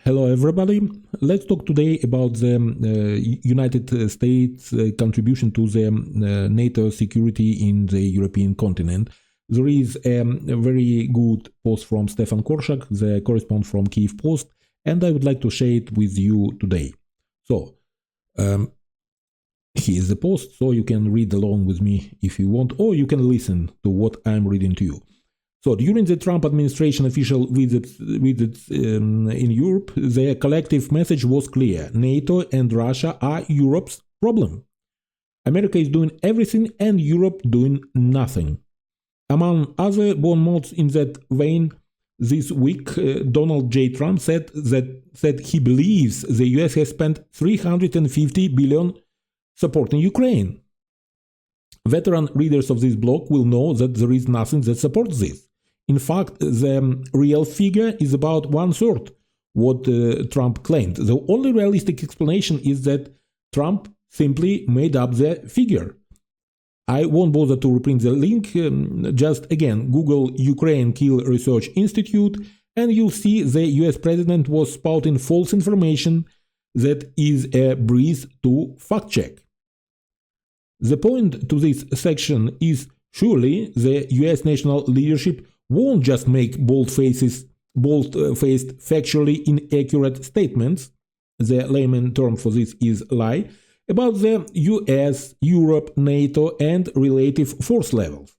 Hello everybody. Let's talk today about the United States contribution to the NATO security in the European continent. There is a very good post from Stefan Korshak, the correspondent from Kyiv Post, and I would like to share it with you today. So, here is the post, so you can read along with me if you want, or you can listen to what I'm reading to you. So, during the Trump administration official visits in Europe, their collective message was clear. NATO and Russia are Europe's problem. America is doing everything and Europe doing nothing. Among other bon mots in that vein, this week, Donald J. Trump said he believes the US has spent $350 billion supporting Ukraine. Veteran readers of this blog will know that there is nothing that supports this. In fact, the real figure is about 1/3 what Trump claimed. The only realistic explanation is that Trump simply made up the figure. I won't bother to reprint the link. Just again, Google Ukraine Kill Research Institute, and you'll see the US president was spouting false information that is a breeze to fact check. The point to this section is surely the US national leadership won't just make bold-faced, factually inaccurate statements, the layman term for this is lie, about the US, Europe, NATO, and relative force levels.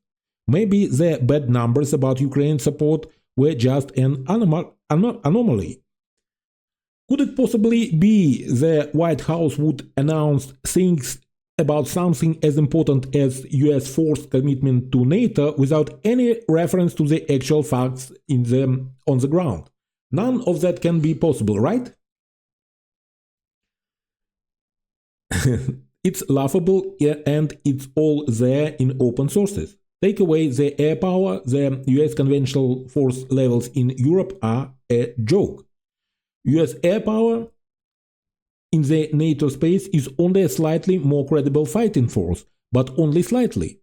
Maybe the bad numbers about Ukraine support were just an anomaly. Could it possibly be the White House would announce things about something as important as US force commitment to NATO without any reference to the actual facts on the ground? None of that can be possible, right? It's laughable and it's all there in open sources. Take away the air power, the US conventional force levels in Europe are a joke. US air power in the NATO space is only a slightly more credible fighting force, but only slightly.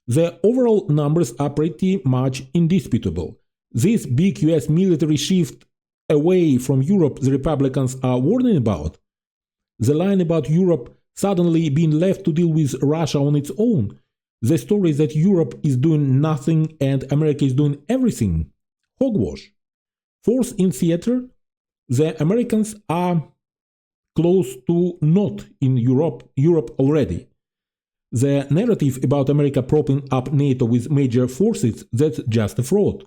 The overall numbers are pretty much indisputable. This big US military shift away from Europe the Republicans are warning about, the line about Europe suddenly being left to deal with Russia on its own, the story that Europe is doing nothing and America is doing everything, hogwash. Force in theater, the Americans are close to not in Europe already. The narrative about America propping up NATO with major forces, that's just a fraud.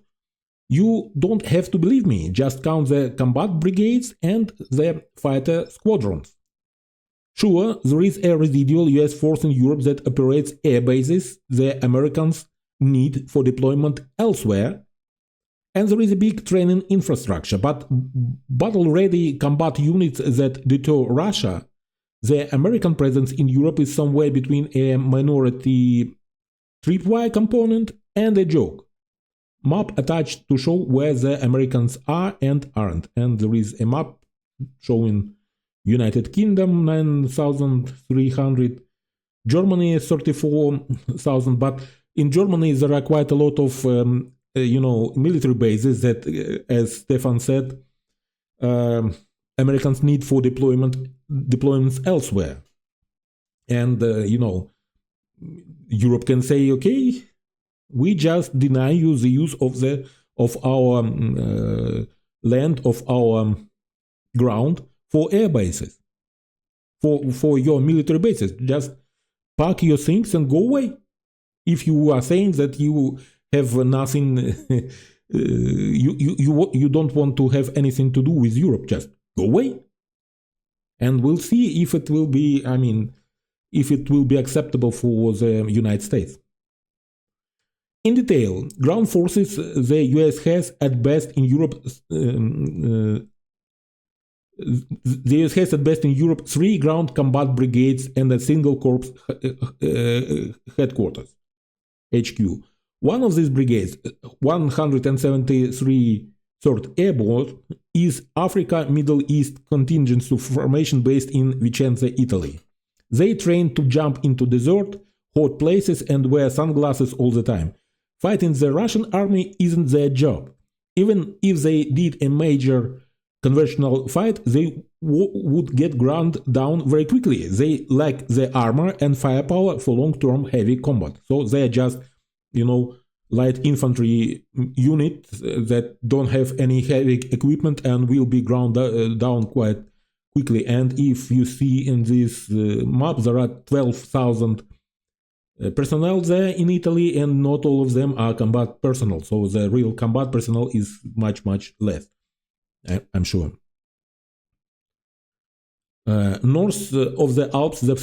You don't have to believe me, just count the combat brigades and the fighter squadrons. Sure, there is a residual US force in Europe that operates air bases the Americans need for deployment elsewhere, and there is a big training infrastructure, but battle-ready combat units that deter Russia, the American presence in Europe is somewhere between a minority tripwire component and a joke. Map attached to show where the Americans are and aren't, and there is a map showing United Kingdom 9,300, Germany 34,000, but in Germany there are quite a lot of military bases that, as Stefan said, Americans need for deployments elsewhere. And, Europe can say, okay, we just deny you the use of our land, of our ground for air bases, for your military bases. Just pack your things and go away. If you are saying that you have nothing, you don't want to have anything to do with Europe, just go away. And we'll see if it will be, if it will be acceptable for the United States. In detail, ground forces the US has at best in Europe, the US has at best in Europe 3 ground combat brigades and a single corps headquarters, HQ. One of these brigades, 173 3rd Airborne, is Africa Middle East contingent formation based in Vicenza, Italy. They train to jump into desert, hot places and wear sunglasses all the time. Fighting the Russian army isn't their job. Even if they did a major conventional fight, they would get ground down very quickly. They lack the armor and firepower for long-term heavy combat. So they are just, light infantry units that don't have any heavy equipment and will be ground down quite quickly. And if you see in this map, there are 12,000 personnel there in Italy, and not all of them are combat personnel. So the real combat personnel is much, much less, I'm sure. North of the Alps, the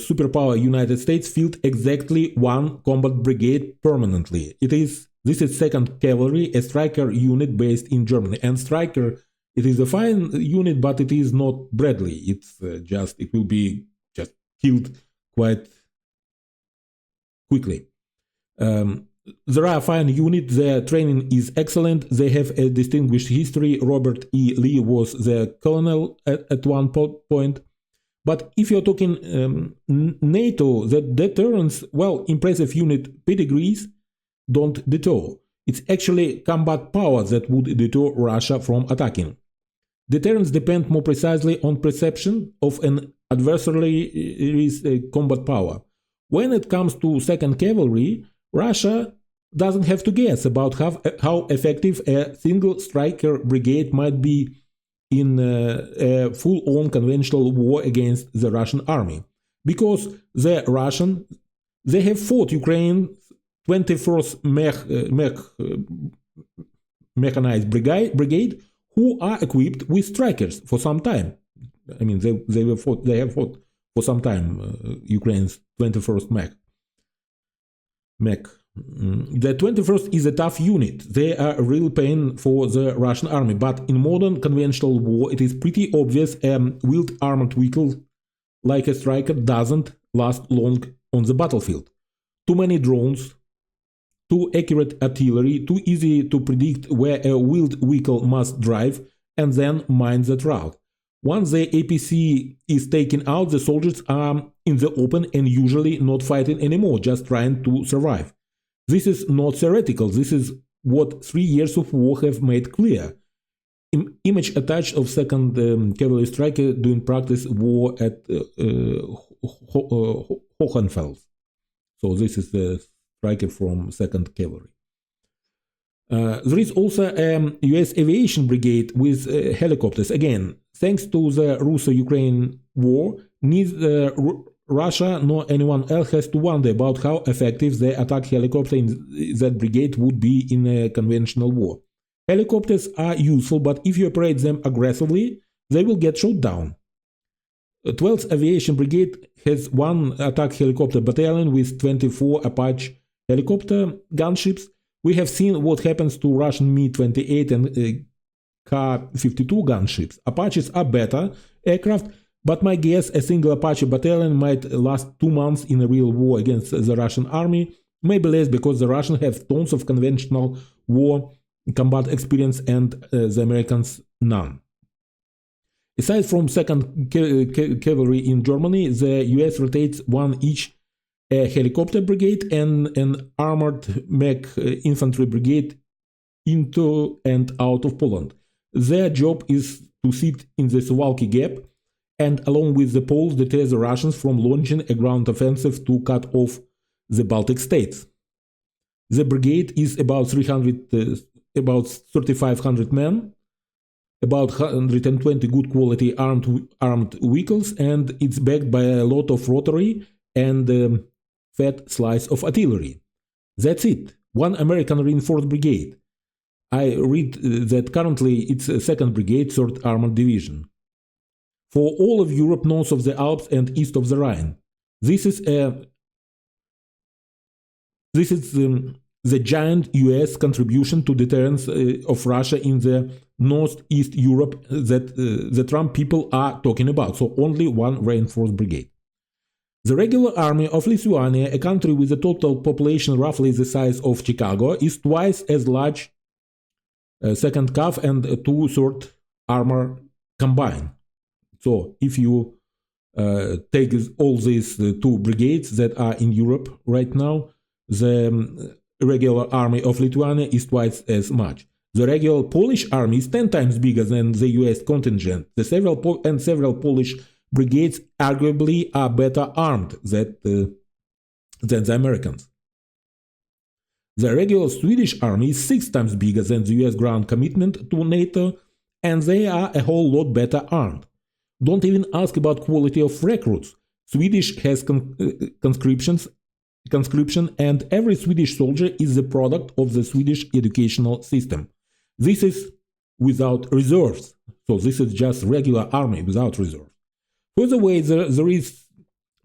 superpower United States field exactly one combat brigade permanently. This is 2nd Cavalry, a striker unit based in Germany. And striker, it is a fine unit, but it is not Bradley. It will be just killed quite quickly. There are fine units, their training is excellent, they have a distinguished history. Robert E. Lee was their colonel at one point. But if you're talking NATO, the deterrence, impressive unit pedigrees don't deter. It's actually combat power that would deter Russia from attacking. Deterrence depends more precisely on perception of an adversary's combat power. When it comes to 2nd Cavalry, Russia doesn't have to guess about how effective a single striker brigade might be in a full-on conventional war against the Russian army. Because they have fought Ukraine's 21st mechanized brigade, who are equipped with strikers for some time. I mean, they have fought for some time Ukraine's 21st mech. The 21st is a tough unit. They are a real pain for the Russian army, but in modern conventional war, it is pretty obvious a wheeled armored vehicle like a striker doesn't last long on the battlefield. Too many drones, too accurate artillery, too easy to predict where a wheeled vehicle must drive, and then mind that route. Once the APC is taken out, the soldiers are in the open and usually not fighting anymore, just trying to survive. This is not theoretical, this is what 3 years of war have made clear. Image attached of 2nd Cavalry striker doing practice war at Hohenfels. So this is the striker from 2nd Cavalry. There is also a US aviation brigade with helicopters. Again, thanks to the Russo-Ukraine war, neither Russia nor anyone else has to wonder about how effective the attack helicopter in that brigade would be in a conventional war. Helicopters are useful, but if you operate them aggressively, they will get shot down. 12th Aviation Brigade has one attack helicopter battalion with 24 Apache helicopter gunships. We have seen what happens to Russian Mi-28 and Ka-52 gunships. Apaches are better aircraft, but my guess, a single Apache battalion might last 2 months in a real war against the Russian army, maybe less because the Russians have tons of conventional war combat experience and the Americans none. Aside from 2nd Cavalry in Germany, the US rotates one each a helicopter brigade and an armored mech infantry brigade into and out of Poland. Their job is to sit in the Suwalki Gap and, along with the Poles, deter the Russians from launching a ground offensive to cut off the Baltic states. The brigade is about 3,500 men, about 120 good quality armed vehicles, and it's backed by a lot of rotary and fat slice of artillery. That's it. One American reinforced brigade. I read that currently it's a 2nd Brigade, 3rd Armored Division. For all of Europe north of the Alps and east of the Rhine. This is the giant US contribution to deterrence of Russia in the northeast Europe that the Trump people are talking about. So only one reinforced brigade. The regular army of Lithuania, a country with a total population roughly the size of Chicago, is twice as large 2nd Cav and 2/3 armor combined. So if you take all these 2 brigades that are in Europe right now, the regular army of Lithuania is twice as much. The regular Polish army is 10 times bigger than the US contingent. Several Polish brigades arguably are better armed than the Americans. The regular Swedish army is 6 times bigger than the US ground commitment to NATO, and they are a whole lot better armed. Don't even ask about quality of recruits. Swedish has conscription, and every Swedish soldier is the product of the Swedish educational system. This is without reserves. So this is just regular army without reserves. Further away, there is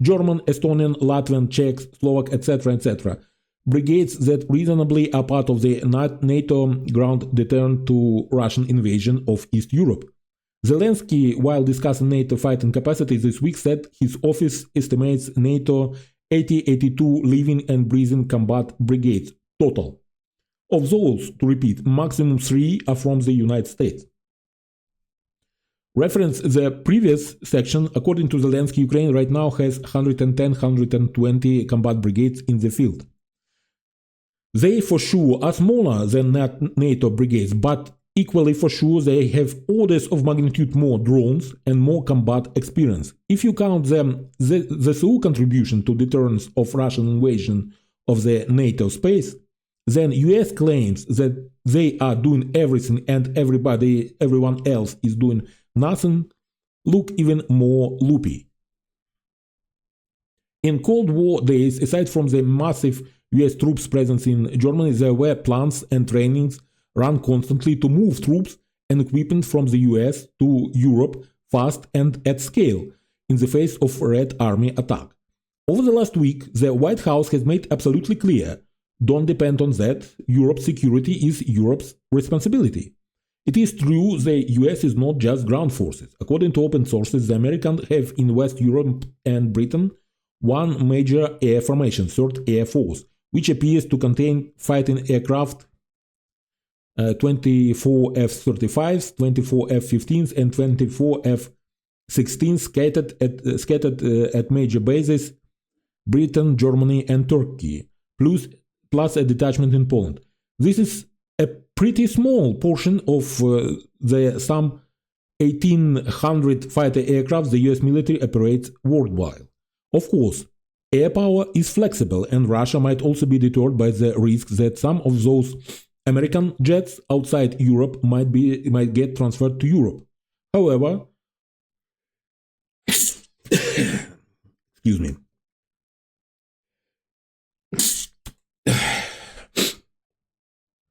German, Estonian, Latvian, Czech, Slovak, etc. brigades that reasonably are part of the NATO ground deterrent to Russian invasion of East Europe. Zelensky, while discussing NATO fighting capacity this week, said his office estimates NATO 82 living and breathing combat brigades total. Of those, to repeat, maximum 3 are from the United States. Reference the previous section. According to Zelensky, Ukraine right now has 110-120 combat brigades in the field. They for sure are smaller than NATO brigades, but equally for sure they have orders of magnitude more drones and more combat experience. If you count them, the SU contribution to deterrence of Russian invasion of the NATO space, then US claims that they are doing everything and everyone else is doing nothing, look even more loopy. In Cold War days, aside from the massive US troops presence in Germany, there were plans and trainings run constantly to move troops and equipment from the US to Europe fast and at scale in the face of Red Army attack. Over the last week, the White House has made absolutely clear, don't depend on that, Europe's security is Europe's responsibility. It is true the US is not just ground forces. According to open sources, the Americans have in West Europe and Britain one major air formation, 3rd Air Force, which appears to contain fighting aircraft 24 F-35s, 24 F-15s, and 24 F-16s scattered at major bases, Britain, Germany, and Turkey, plus a detachment in Poland. This is a pretty small portion of the some 1,800 fighter aircraft the US military operates worldwide. Of course, air power is flexible, and Russia might also be deterred by the risk that some of those American jets outside Europe might get transferred to Europe. However, excuse me.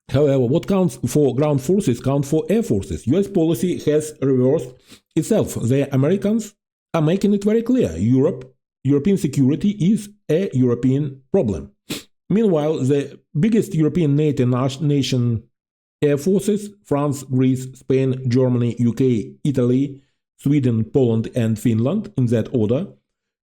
However, what counts for ground forces counts for air forces. US policy has reversed itself. The Americans are making it very clear. European security is a European problem. Meanwhile, the biggest European NATO nation air forces, France, Greece, Spain, Germany, UK, Italy, Sweden, Poland, and Finland, in that order,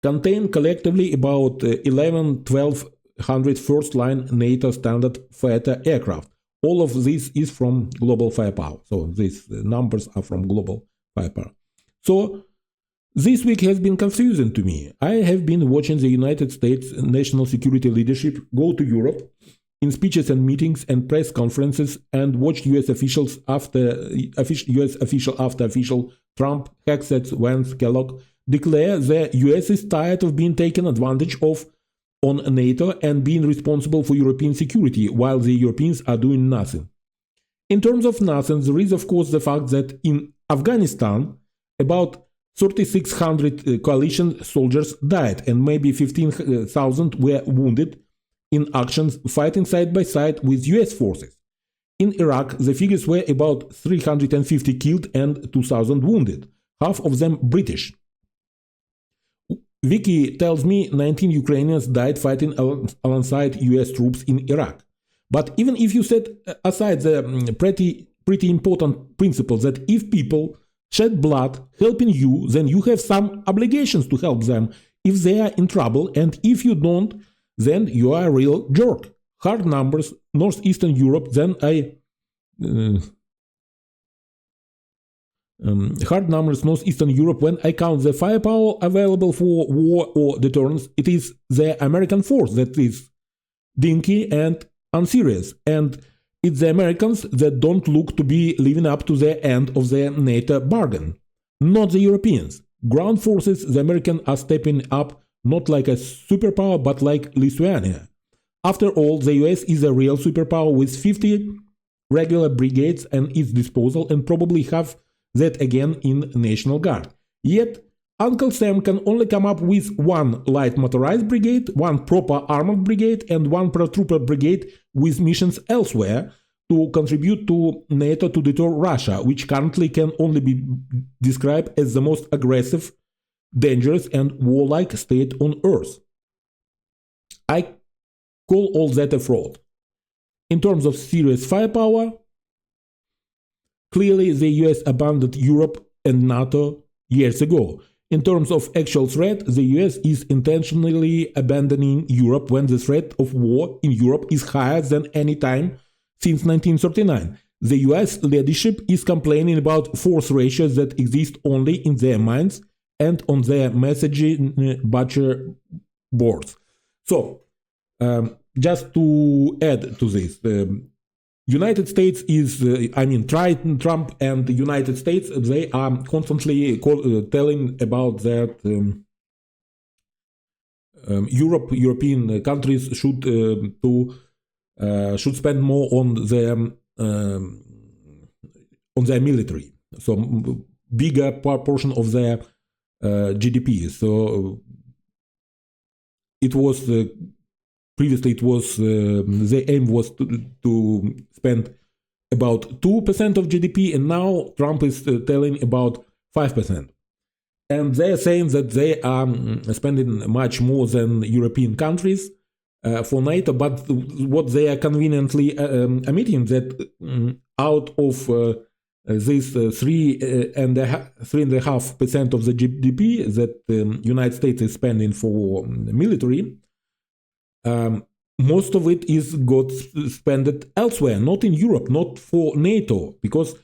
contain collectively about 1,100-1,200 first-line NATO standard fighter aircraft. All of this is from global firepower. So these numbers are from global firepower. So this week has been confusing to me. I have been watching the United States national security leadership go to Europe in speeches and meetings and press conferences, and watched US official after official Trump, Hegseth, Vance, Kellogg declare the US is tired of being taken advantage of on NATO and being responsible for European security, while the Europeans are doing nothing. In terms of nothing, there is of course the fact that in Afghanistan, about 3,600 coalition soldiers died and maybe 15,000 were wounded in actions fighting side by side with US forces. In Iraq, the figures were about 350 killed and 2,000 wounded, half of them British. Wiki tells me 19 Ukrainians died fighting alongside US troops in Iraq. But even if you set aside the pretty important principle that if people shed blood helping you, then you have some obligations to help them if they are in trouble, and if you don't, then you are a real jerk. Hard numbers, Northeastern Europe, then Northeastern Europe, when I count the firepower available for war or deterrence, it is the American force that is dinky and unserious. And it's the Americans that don't look to be living up to the end of the NATO bargain, not the Europeans. Ground forces, the Americans are stepping up not like a superpower but like Lithuania. After all, the US is a real superpower with 50 regular brigades at its disposal and probably have that again in National Guard. Yet, Uncle Sam can only come up with one light motorized brigade, one proper armored brigade, and one paratrooper brigade with missions elsewhere to contribute to NATO to deter Russia, which currently can only be described as the most aggressive, dangerous, and warlike state on Earth. I call all that a fraud. In terms of serious firepower, clearly the US abandoned Europe and NATO years ago. In terms of actual threat, the US is intentionally abandoning Europe when the threat of war in Europe is higher than any time since 1939. The US leadership is complaining about force ratios that exist only in their minds and on their messaging butcher boards. So, just to add to this, United States is, Trump and the United States, they are constantly telling about that European countries should spend more on their military, so bigger portion of their GDP. So it was previously the aim was to spend about 2% of GDP, and now Trump is telling about 5%. And they are saying that they are spending much more than European countries for NATO, but what they are conveniently omitting that out of this 3.5% of the GDP that the United States is spending for military, most of it is got spent elsewhere, not in Europe, not for NATO, because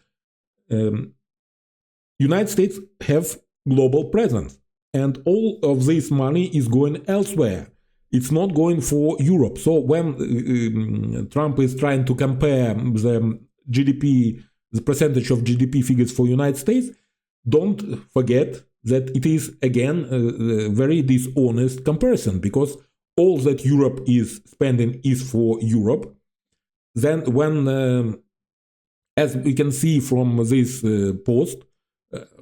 United States have global presence, and all of this money is going elsewhere. It's not going for Europe. So when Trump is trying to compare the GDP, the percentage of GDP figures for United States, don't forget that it is again a very dishonest comparison, because all that Europe is spending is for Europe. Then when, as we can see from this post,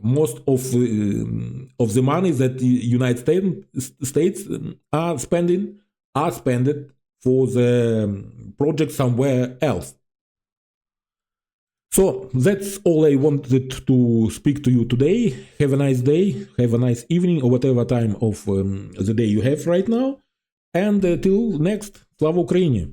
most of the money that the United States are spending for the project somewhere else. So that's all I wanted to speak to you today. Have a nice day, have a nice evening, or whatever time of the day you have right now. And till next, Slava Ukraini!